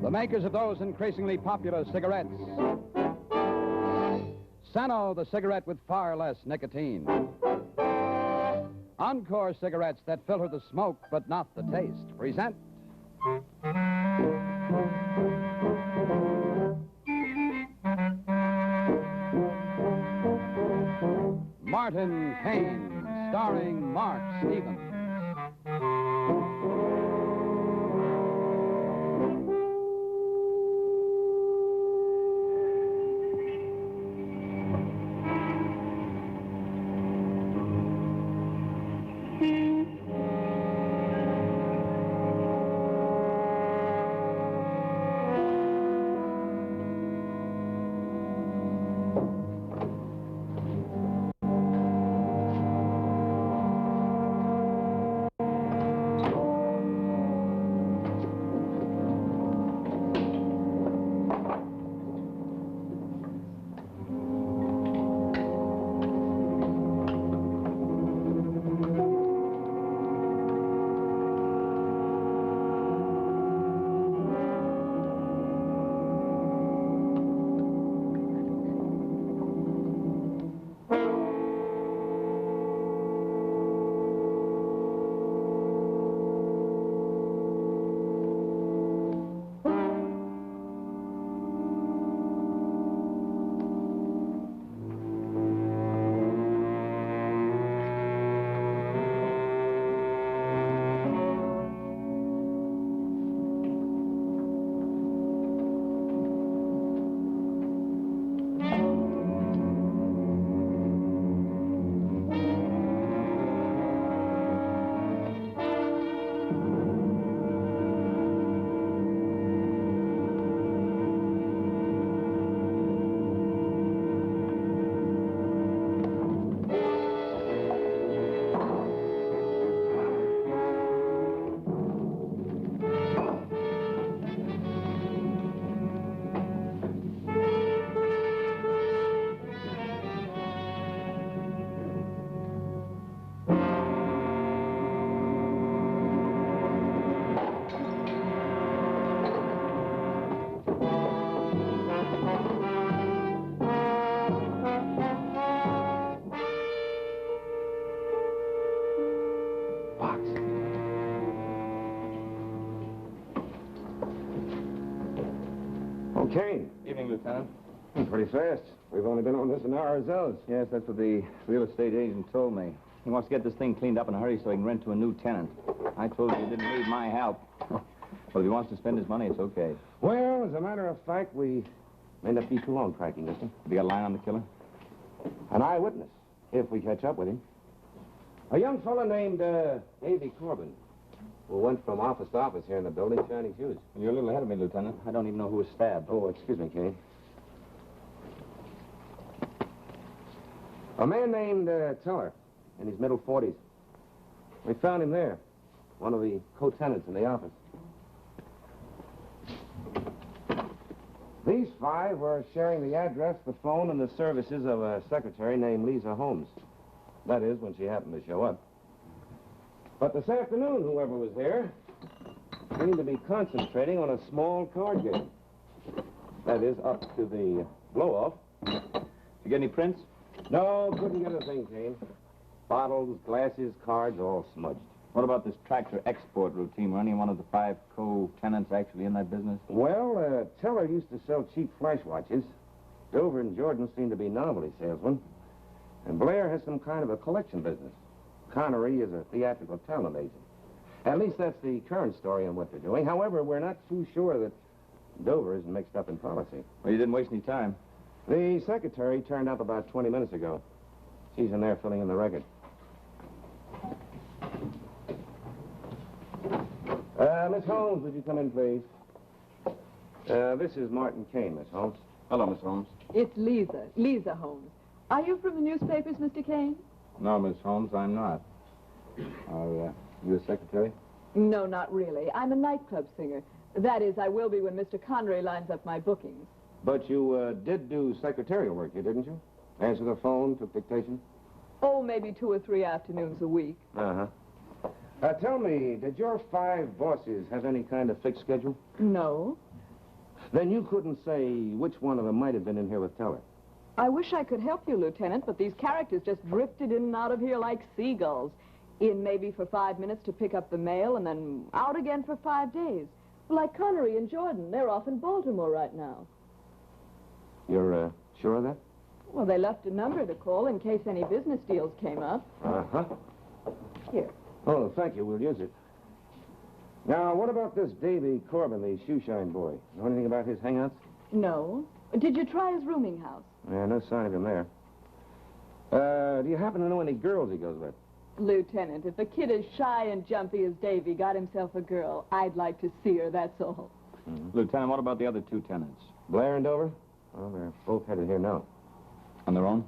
the makers of those increasingly popular cigarettes. Sano, the cigarette with far less nicotine. Encore cigarettes that filter the smoke but not the taste present Martin Kane, starring Mark Stevens. Kane. Evening, Lieutenant. Pretty fast. We've only been on this an hour ourselves. Yes, that's what the real estate agent told me. He wants to get this thing cleaned up in a hurry so he can rent to a new tenant. I told you he didn't need my help. Well, if he wants to spend his money, it's okay. Well, as a matter of fact, we may not be too long tracking this one. Have you got a line on the killer? An eyewitness, if we catch up with him. A young fellow named Davy Corbin, who went from office to office here in the building, shining shoes. You're a little ahead of me, Lieutenant. I don't even know who was stabbed. Oh, excuse me, Kane. A man named Teller, in his middle 40s. We found him there, one of the co-tenants in the office. These five were sharing the address, the phone, and the services of a secretary named Lisa Holmes. That is, when she happened to show up. But this afternoon, whoever was there seemed to be concentrating on a small card game. That is, up to the blow-off. You get any prints? No, couldn't get a thing, Kane. Bottles, glasses, cards, all smudged. What about this tractor export routine? Were any one of the five co-tenants actually in that business? Well, Teller used to sell cheap flash watches. Dover and Jordan seem to be novelty salesmen. And Blair has some kind of a collection business. Connery is a theatrical talent agent. At least that's the current story on what they're doing. However, we're not too sure that Dover isn't mixed up in policy. Well, you didn't waste any time. The secretary turned up about 20 minutes ago. She's in there filling in the record. Miss Holmes, would you come in, please? This is Martin Kane, Miss Holmes. Hello, Miss Holmes. It's Lisa Holmes. Are you from the newspapers, Mr. Kane? No, Miss Holmes, I'm not. Are you a secretary? No, not really. I'm a nightclub singer. That is, I will be when Mr. Connery lines up my bookings. But you did do secretarial work, didn't you? Answer the phone, took dictation? Oh, maybe 2 or 3 afternoons a week. Uh-huh. Tell me, did your 5 bosses have any kind of fixed schedule? No. Then you couldn't say which one of them might have been in here with Teller. I wish I could help you, Lieutenant, but these characters just drifted in and out of here like seagulls. In maybe for 5 minutes to pick up the mail, and then out again for 5 days. Like Connery and Jordan. They're off in Baltimore right now. You're sure of that? Well, they left a number to call in case any business deals came up. Uh-huh. Here. Oh, thank you. We'll use it. Now, what about this Davy Corbin, the Shoeshine boy? Know anything about his hangouts? No. Did you try his rooming house? Yeah, no sign of him there. Do you happen to know any girls he goes with? Lieutenant, if a kid as shy and jumpy as Davy got himself a girl, I'd like to see her, that's all. Mm-hmm. Lieutenant, what about the other 2 tenants? Blair and Dover? Well, they're both headed here now. On their own?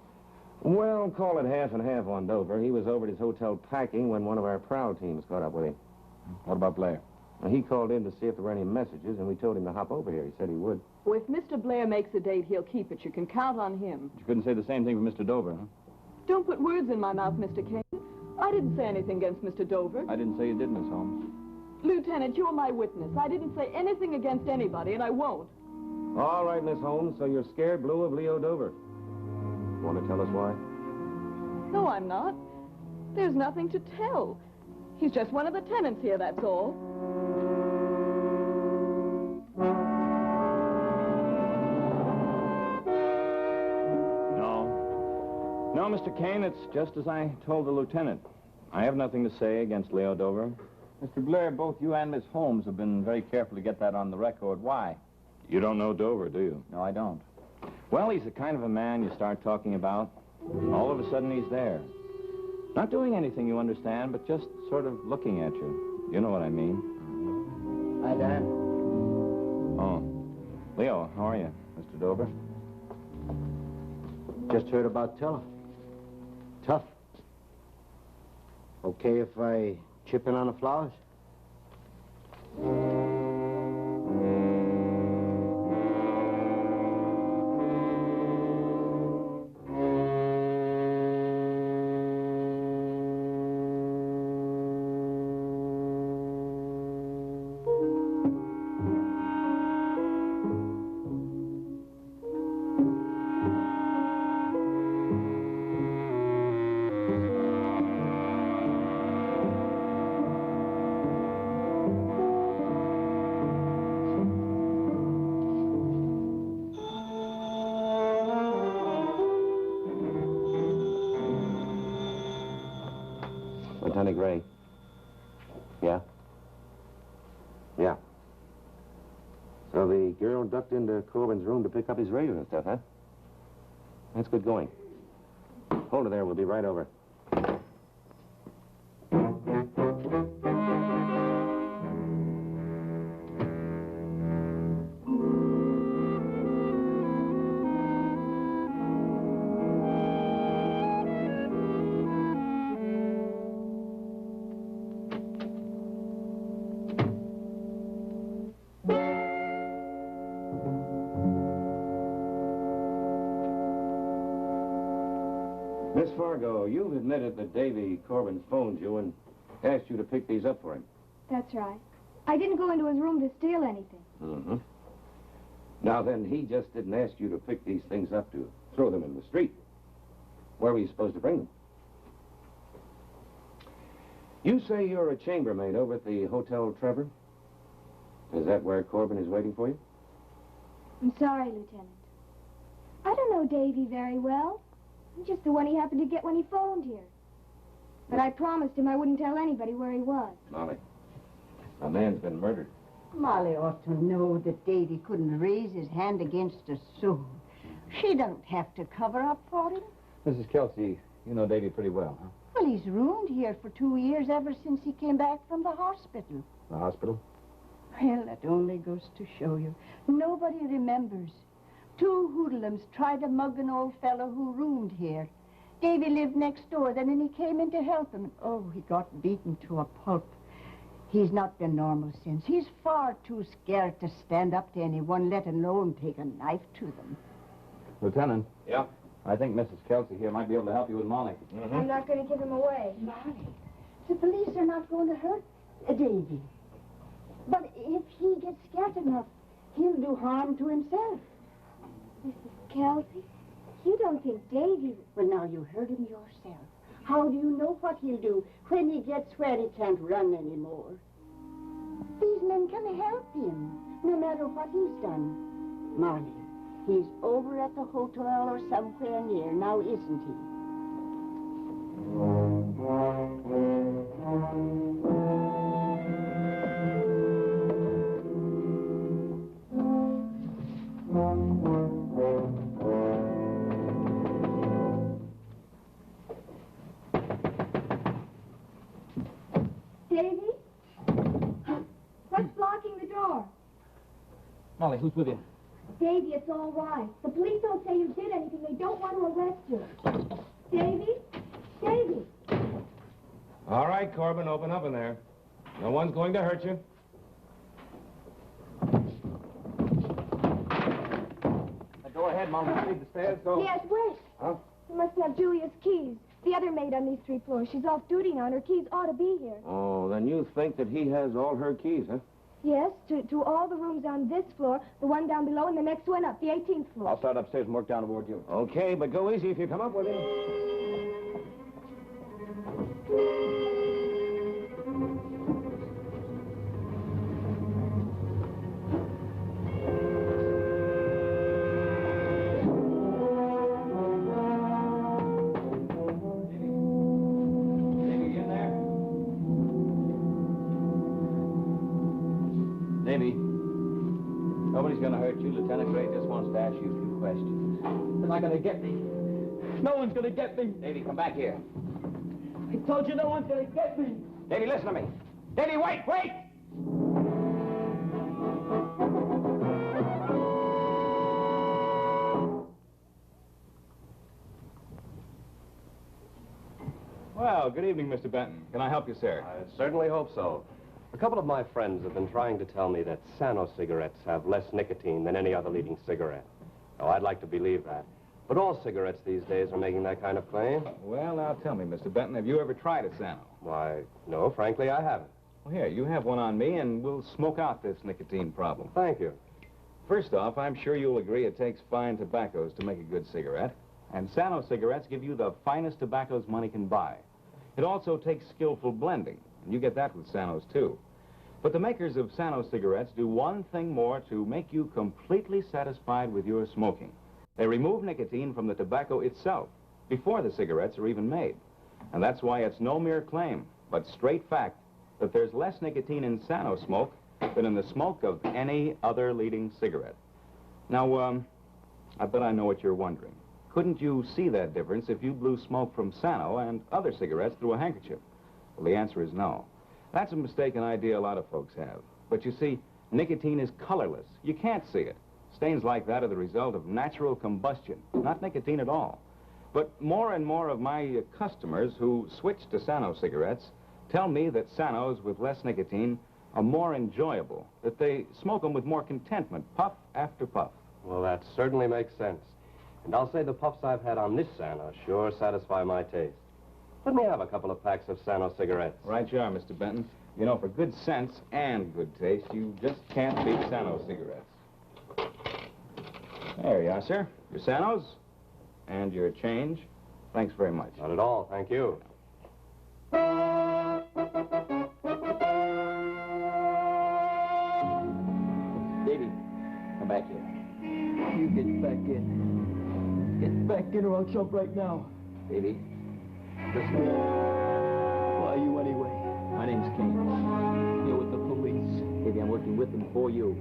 Well, call it half and half on Dover. He was over at his hotel packing when one of our prowl teams caught up with him. What about Blair? Well, he called in to see if there were any messages, and we told him to hop over here. He said he would. Well, if Mr. Blair makes a date, he'll keep it. You can count on him. You couldn't say the same thing for Mr. Dover, huh? Don't put words in my mouth, Mr. Kane. I didn't say anything against Mr. Dover. I didn't say you did, Miss Holmes. Lieutenant, you're my witness. I didn't say anything against anybody, and I won't. All right, Miss Holmes, so you're scared blue of Leo Dover. Want to tell us why? No, I'm not. There's nothing to tell. He's just one of the tenants here, that's all. No, Mr. Kane, it's just as I told the lieutenant. I have nothing to say against Leo Dover. Mr. Blair, both you and Miss Holmes have been very careful to get that on the record. Why? You don't know Dover, do you? No, I don't. Well, he's the kind of a man you start talking about. All of a sudden, he's there. Not doing anything, you understand, but just sort of looking at you. You know what I mean. Hi, Dan. Oh. Leo, how are you, Mr. Dover? Just heard about Teller. Tough. Okay if I chip in on the flowers? Lieutenant Gray. Yeah? Yeah. So the girl ducked into Corbin's room to pick up his radio and stuff, huh? That's good going. Hold her there. We'll be right over. Miss Fargo, you've admitted that Davy Corbin phoned you and asked you to pick these up for him. That's right. I didn't go into his room to steal anything. Mm-hmm. Now then, he just didn't ask you to pick these things up to throw them in the street. Where were you supposed to bring them? You say you're a chambermaid over at the Hotel Trevor? Is that where Corbin is waiting for you? I'm sorry, Lieutenant. I don't know Davy very well. I'm just the one he happened to get when he phoned here. But I promised him I wouldn't tell anybody where he was. Molly, a man's been murdered. Molly ought to know that Davy couldn't raise his hand against a soul. She don't have to cover up for him. Mrs. Kelsey, you know Davy pretty well, huh? Well, he's roomed here for 2 years ever since he came back from the hospital. The hospital? Well, that only goes to show you. Nobody remembers. 2 hoodlums tried to mug an old fellow who roomed here. Davy lived next door, then and he came in to help him. Oh, he got beaten to a pulp. He's not been normal since. He's far too scared to stand up to anyone, let alone take a knife to them. Lieutenant? Yeah? I think Mrs. Kelsey here might be able to help you with Molly. Mm-hmm. I'm not going to give him away. Molly, the police are not going to hurt Davy. But if he gets scared enough, He'll do harm to himself. Mrs. Kelsey, you don't think Davy... Well, now, you heard him yourself. How do you know what he'll do when he gets where he can't run anymore? These men can help him, no matter what he's done. Marley, he's over at the hotel or somewhere near now, isn't he? Davy? What's blocking the door? Molly, who's with you? Davy, it's all right. The police don't say you did anything. They don't want to arrest you. Davy? Davy? All right, Corbin, open up in there. No one's going to hurt you. Go ahead, Molly. Leave the stairs. Go. Yes, wait. Huh? You must have Julia's keys. The other maid on these 3 floors. She's off duty now, and her keys ought to be here. Oh, then you think that he has all her keys, huh? Yes, to all the rooms on this floor, the one down below, and the next one up, the 18th floor. I'll start upstairs and work down toward you. Okay, but go easy if you come up with him. Davy, nobody's going to hurt you. Lieutenant Gray just wants to ask you a few questions. They're not gonna get me. No one's gonna get me. Davy, come back here. I told you no one's gonna get me. Davy, listen to me. Davy, wait, wait! Well, good evening, Mr. Benton. Can I help you, sir? I certainly hope so. A couple of my friends have been trying to tell me that Sano cigarettes have less nicotine than any other leading cigarette. Oh, I'd like to believe that. But all cigarettes these days are making that kind of claim. Well, now tell me, Mr. Benton, have you ever tried a Sano? Why, no, frankly, I haven't. Well, here, you have one on me, and we'll smoke out this nicotine problem. Thank you. First off, I'm sure you'll agree it takes fine tobaccos to make a good cigarette. And Sano cigarettes give you the finest tobaccos money can buy. It also takes skillful blending, and you get that with Sanos, too. But the makers of Sano cigarettes do one thing more to make you completely satisfied with your smoking. They remove nicotine from the tobacco itself before the cigarettes are even made. And that's why it's no mere claim, but straight fact, that there's less nicotine in Sano smoke than in the smoke of any other leading cigarette. Now, I bet I know what you're wondering. Couldn't you see that difference if you blew smoke from Sano and other cigarettes through a handkerchief? Well, the answer is no. That's a mistaken idea a lot of folks have. But you see, nicotine is colorless. You can't see it. Stains like that are the result of natural combustion, not nicotine at all. But more and more of my customers who switch to Sano cigarettes tell me that Sanos with less nicotine are more enjoyable, that they smoke them with more contentment, puff after puff. Well, that certainly makes sense. And I'll say the puffs I've had on this Sano sure satisfy my taste. Let me have a couple of packs of Sano cigarettes. Right you are, Mr. Benton. You know, for good sense and good taste, you just can't beat Sano cigarettes. There you are, sir. Your Sanos and your change. Thanks very much. Not at all, thank you. Davy, come back here. You get back in. Get back in or I'll jump right now. Davy, listen to me. Who are you anyway? My name's Kane. You're with the police. Davy, I'm working with them for you.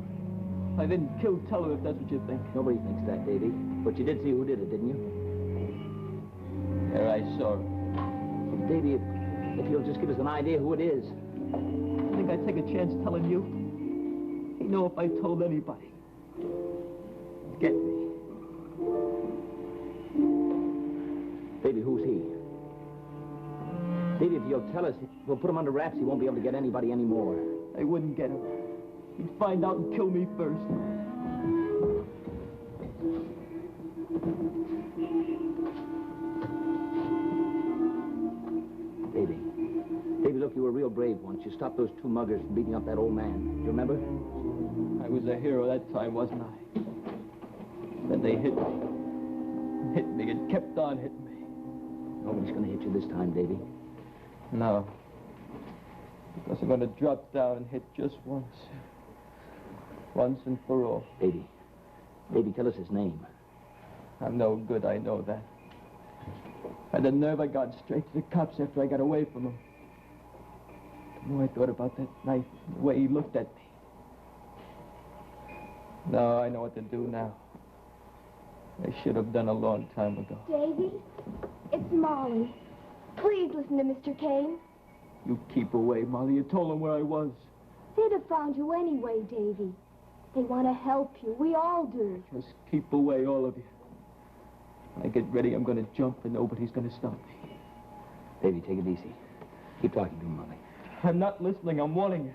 I didn't kill Teller if that's what you think. Nobody thinks that, Davy. But you did see who did it, didn't you? Yeah, I saw it. Davy, if you'll just give us an idea who it is. I think I'd take a chance telling you. You know, if I told anybody, get me. Davy, who's he? Davy, if you'll tell us, we'll put him under wraps. He won't be able to get anybody anymore. I wouldn't get him. He'd find out and kill me first. Davy. Davy, look, you were real brave once. You stopped those two muggers from beating up that old man. Do you remember? I was a hero that time, wasn't I? Then they hit me. Hit me and kept on hitting me. Nobody's going to hit you this time, Davy. No. Because I'm going to drop down and hit just once. Once and for all. Davy. Davy, tell us his name. I'm no good, I know that. And the nerve I got straight to the cops after I got away from him. The more I thought about that night, the way he looked at me. No, I know what to do now. I should have done a long time ago. Davy, it's Molly. Please listen to Mr. Kane. You keep away, Molly. You told him where I was. They'd have found you anyway, Davy. They want to help you. We all do. Just keep away, all of you. When I get ready, I'm going to jump and nobody's going to stop me. Davy, take it easy. Keep talking to him, Molly. I'm not listening. I'm warning you.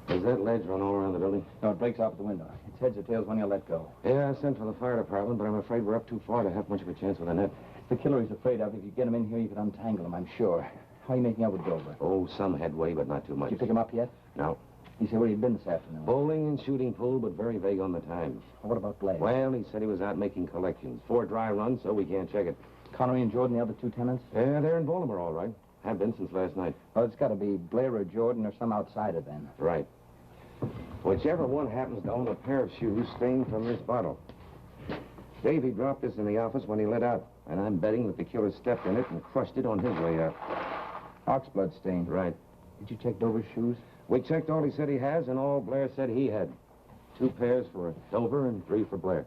Does that ledge run all around the building? No, it breaks off the window. It's heads or tails when you let go. Yeah, I sent for the fire department, but I'm afraid we're up too far to have much of a chance with a net. It's the killer he's afraid of. If you get him in here, you could untangle him, I'm sure. How are you making out with Dover? Oh, some headway, but not too much. Did you pick him up yet? No. He said where he'd been this afternoon. Bowling and shooting pool, but very vague on the time. What about Blair? Well, he said he was out making collections. 4 dry runs, so we can't check it. Connery and Jordan, the other two tenants? Yeah, they're in Baltimore, all right. Have been since last night. Well, it's got to be Blair or Jordan or some outsider then. Right. Whichever one happens to own a pair of shoes stained from this bottle. Davy dropped this in the office when he let out, and I'm betting that the killer stepped in it and crushed it on his way out. Oxblood stain. Right. Did you check Dover's shoes? We checked all he said he has and all Blair said he had. 2 pairs for Dover and 3 for Blair.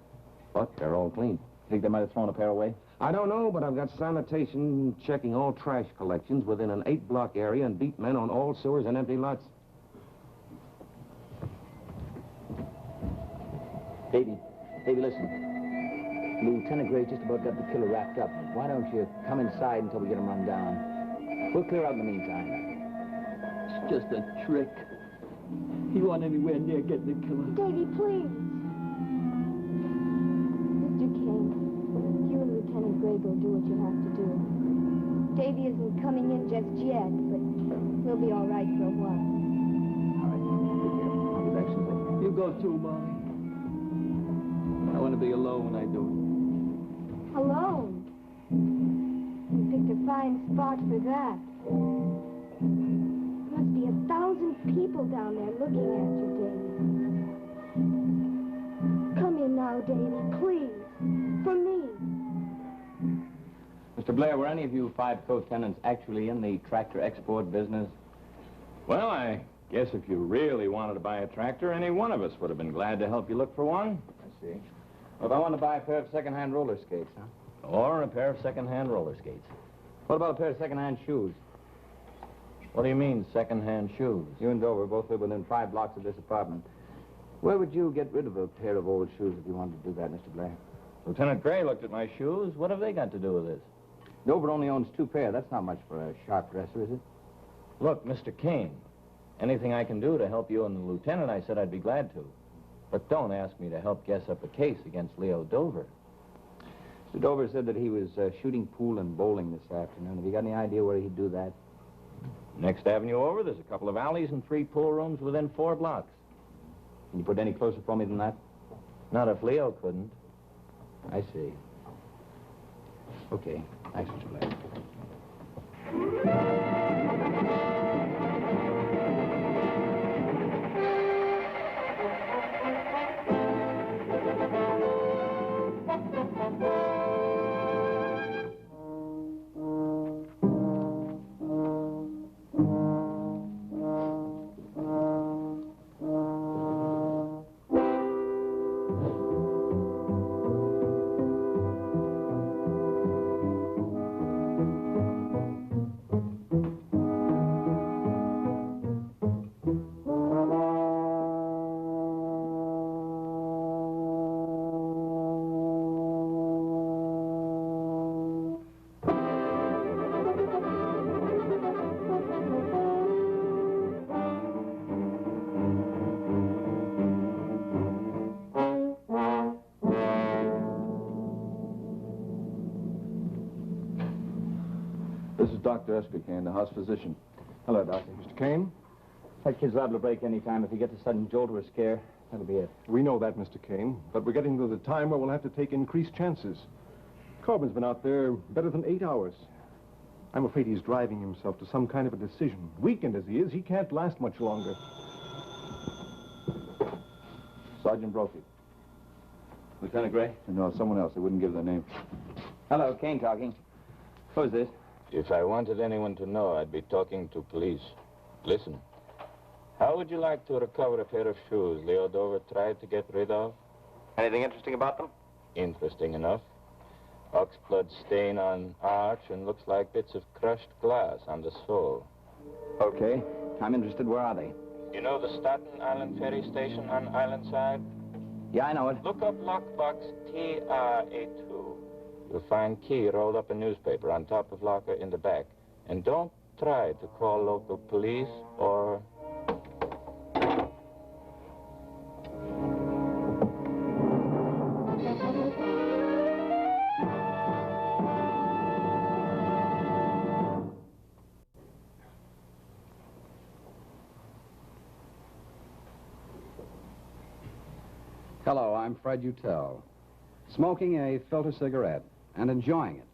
But they're all clean. Think they might have thrown a pair away? I don't know, but I've got sanitation checking all trash collections within an 8-block area and beat men on all sewers and empty lots. Davy, listen. Lieutenant Gray just about got the killer wrapped up. Why don't you come inside until we get him run down? We'll clear out in the meantime. It's just a trick. He wasn't anywhere near getting the killer. Davy, please. Mr. Kane, you and Lieutenant Gray go do what you have to do. Davy isn't coming in just yet, but we'll be all right for a while. All right. Take care. I'll be back soon. You go too, Molly. I want to be alone when I do it. Alone? You picked a fine spot for that. There must be 1,000 people down there looking at you, Davy. Come in now, Davy, please. For me. Mr. Blair, were any of you 5 co-tenants actually in the tractor export business? Well, I guess if you really wanted to buy a tractor, any one of us would have been glad to help you look for one. I see. Well, if I want to buy a pair of second-hand roller skates, huh? Or a pair of second-hand roller skates. What about a pair of second-hand shoes? What do you mean, second-hand shoes? You and Dover both live within 5 blocks of this apartment. Where would you get rid of a pair of old shoes if you wanted to do that, Mr. Blair? Lieutenant Gray looked at my shoes. What have they got to do with this? Dover only owns 2 pair. That's not much for a sharp dresser, is it? Look, Mr. Kane, anything I can do to help you and the lieutenant, I said I'd be glad to. But don't ask me to help guess up a case against Leo Dover. Mr. Dover said that he was shooting pool and bowling this afternoon. Have you got any idea where he'd do that? Next avenue over, there's a couple of alleys and 3 pool rooms within 4 blocks. Can you put any closer for me than that? Not if Leo couldn't. I see. Okay. Thanks, Mr. Blair. Dr. Esther Kane, the house physician. Hello, Doctor. Mr. Kane? That kid's liable to break any time. If he gets a sudden jolt or a scare, that'll be it. We know that, Mr. Kane, but we're getting to the time where we'll have to take increased chances. Corbin's been out there better than 8 hours. I'm afraid he's driving himself to some kind of a decision. Weakened as he is, he can't last much longer. Sergeant Brophy. Lieutenant Gray? No, someone else. They wouldn't give their name. Hello, Kane talking. Who's this? If I wanted anyone to know, I'd be talking to police. Listen. How would you like to recover a pair of shoes Leo Dover tried to get rid of? Anything interesting about them? Interesting enough. Oxblood stain on arch and looks like bits of crushed glass on the sole. Okay. I'm interested. Where are they? You know the Staten Island ferry station on Island Side? Yeah, I know it. Look up lockbox TR82. You'll find key rolled up in newspaper on top of locker in the back. And don't try to call local police or... Hello, I'm Fred Utel. Smoking a filter cigarette and enjoying it.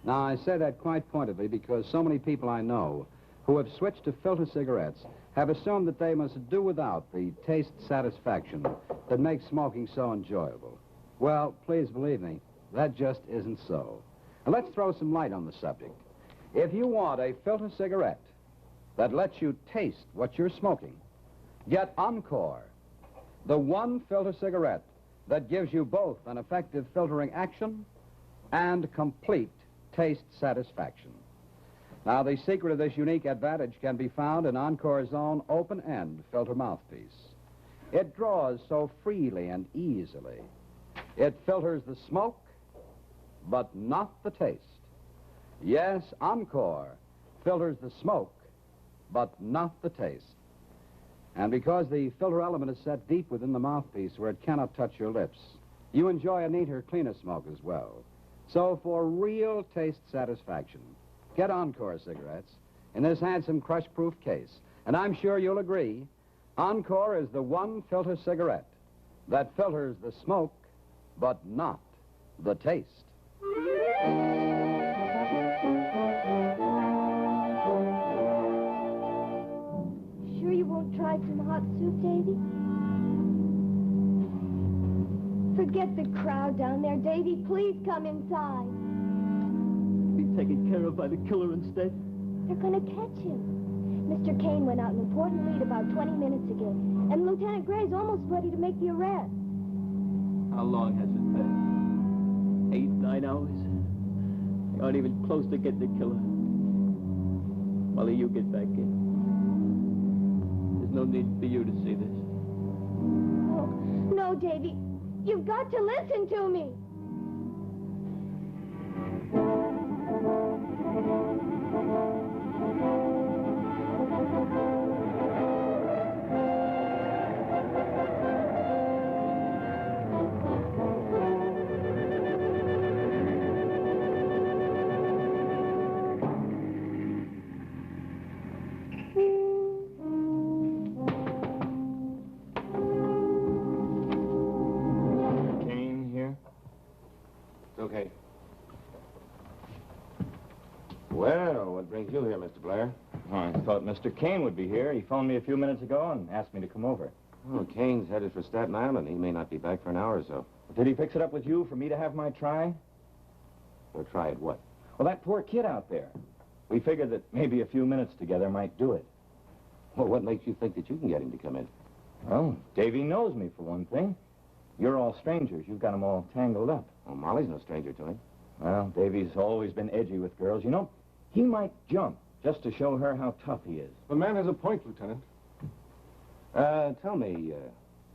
Now, I say that quite pointedly because so many people I know who have switched to filter cigarettes have assumed that they must do without the taste satisfaction that makes smoking so enjoyable. Well, please believe me, that just isn't so. And let's throw some light on the subject. If you want a filter cigarette that lets you taste what you're smoking, get Encore, the one filter cigarette that gives you both an effective filtering action and complete taste satisfaction. Now, the secret of this unique advantage can be found in Encore's own open-end filter mouthpiece. It draws so freely and easily. It filters the smoke, but not the taste. Yes, Encore filters the smoke, but not the taste. And because the filter element is set deep within the mouthpiece where it cannot touch your lips, you enjoy a neater, cleaner smoke as well. So for real taste satisfaction, get Encore cigarettes in this handsome crush-proof case. And I'm sure you'll agree, Encore is the one filter cigarette that filters the smoke, but not the taste. Sure you won't try some hot soup, Davy? Forget the crowd down there, Davy. Please come inside. Be taken care of by the killer instead. They're gonna catch him. Mr. Kane went out an important lead about 20 minutes ago, and Lieutenant Gray's almost ready to make the arrest. How long has it been? 8, 9 hours? They aren't even close to getting the killer. Molly, you get back in. There's no need for you to see this. Oh, no, Davy. You've got to listen to me. Okay. Well, what brings you here, Mr. Blair? Oh, I thought Mr. Kane would be here. He phoned me a few minutes ago and asked me to come over. Oh, Kane's headed for Staten Island. He may not be back for an hour or so. Did he fix it up with you for me to have my try? Well, try it what? Well, that poor kid out there. We figured that maybe a few minutes together might do it. Well, what makes you think that you can get him to come in? Well, Davy knows me, for one thing. You're all strangers. You've got them all tangled up. Well, Molly's no stranger to him. Well, Davy's always been edgy with girls. You know, he might jump just to show her how tough he is. The man has a point, Lieutenant. Tell me,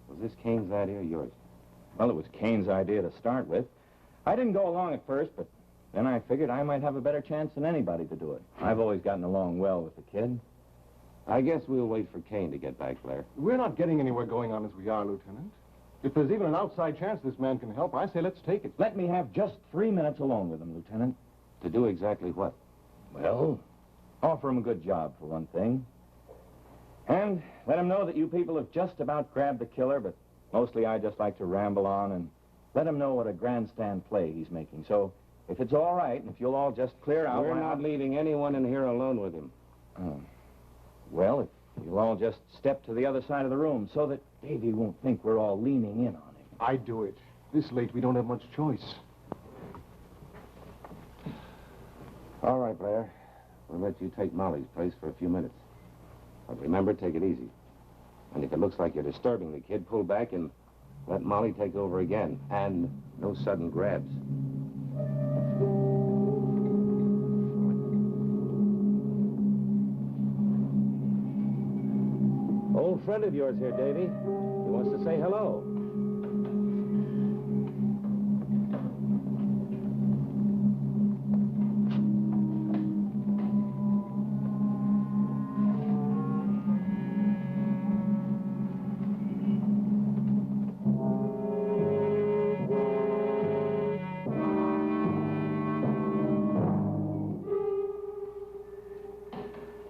was this Kane's idea or yours? Well, it was Kane's idea to start with. I didn't go along at first, but then I figured I might have a better chance than anybody to do it. I've always gotten along well with the kid. I guess we'll wait for Kane to get back, Blair. We're not getting anywhere going on as we are, Lieutenant. If there's even an outside chance this man can help, I say let's take it. Let me have just 3 minutes alone with him, Lieutenant. To do exactly what? Well, offer him a good job, for one thing. And let him know that you people have just about grabbed the killer, but mostly I just like to ramble on and let him know what a grandstand play he's making. So if it's all right, and if you'll all just clear out... We're not leaving anyone in here alone with him. Oh. Well, if you'll all just step to the other side of the room so that Davy won't think we're all leaning in on him. I'd do it. This late, we don't have much choice. All right, Blair. We'll let you take Molly's place for a few minutes. But remember, take it easy. And if it looks like you're disturbing the kid, pull back and let Molly take over again. And no sudden grabs. Old friend of yours here, Davy. He wants to say hello.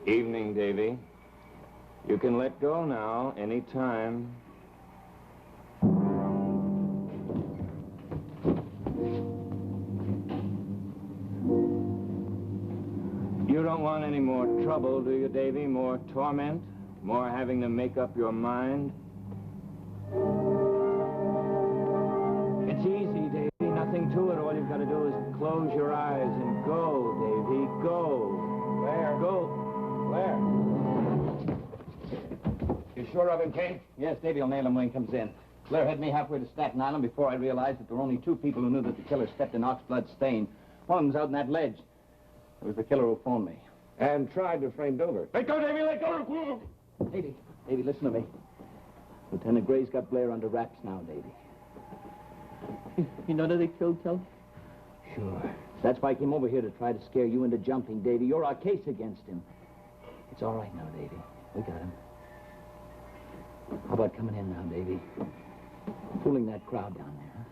Evening, Davy. You can let go now, any time. You don't want any more trouble, do you, Davy? More torment? More having to make up your mind? It's easy, Davy. Nothing to it. All you've got to do is close your eyes and go, Davy. Go. Blair. Go. Blair. You sure of him, Kane? Yes, Davy will nail him when he comes in. Blair had me halfway to Staten Island before I realized that there were only two people who knew that the killer stepped in oxblood stain. One of them's out in that ledge. It was the killer who phoned me. And tried to frame Dover. Let go, Davy, let go! Davy, listen to me. Lieutenant Gray's got Blair under wraps now, Davy. You know that they killed Teller? Sure. That's why I came over here to try to scare you into jumping, Davy. You're our case against him. It's all right now, Davy. We got him. How about coming in now, Davy? Fooling that crowd down there, huh?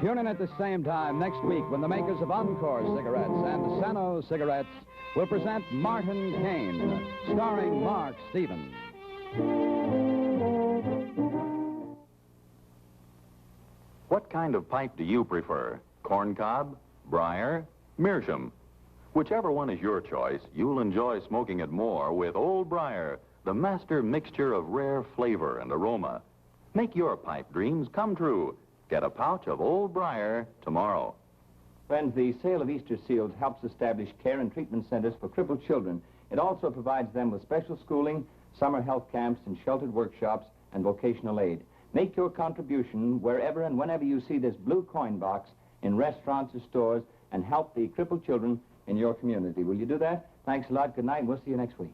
Tune in at the same time next week when the makers of Encore cigarettes and Sano cigarettes will present Martin Kane, starring Mark Stevens. What kind of pipe do you prefer? Corncob, briar, meerschaum? Whichever one is your choice, you'll enjoy smoking it more with Old Briar, the master mixture of rare flavor and aroma. Make your pipe dreams come true. Get a pouch of Old Briar tomorrow. Friends, the sale of Easter seals helps establish care and treatment centers for crippled children. It also provides them with special schooling, summer health camps, and sheltered workshops, and vocational aid. Make your contribution wherever and whenever you see this blue coin box in restaurants or stores, and help the crippled children in your community. Will you do that? Thanks a lot. Good night, and we'll see you next week.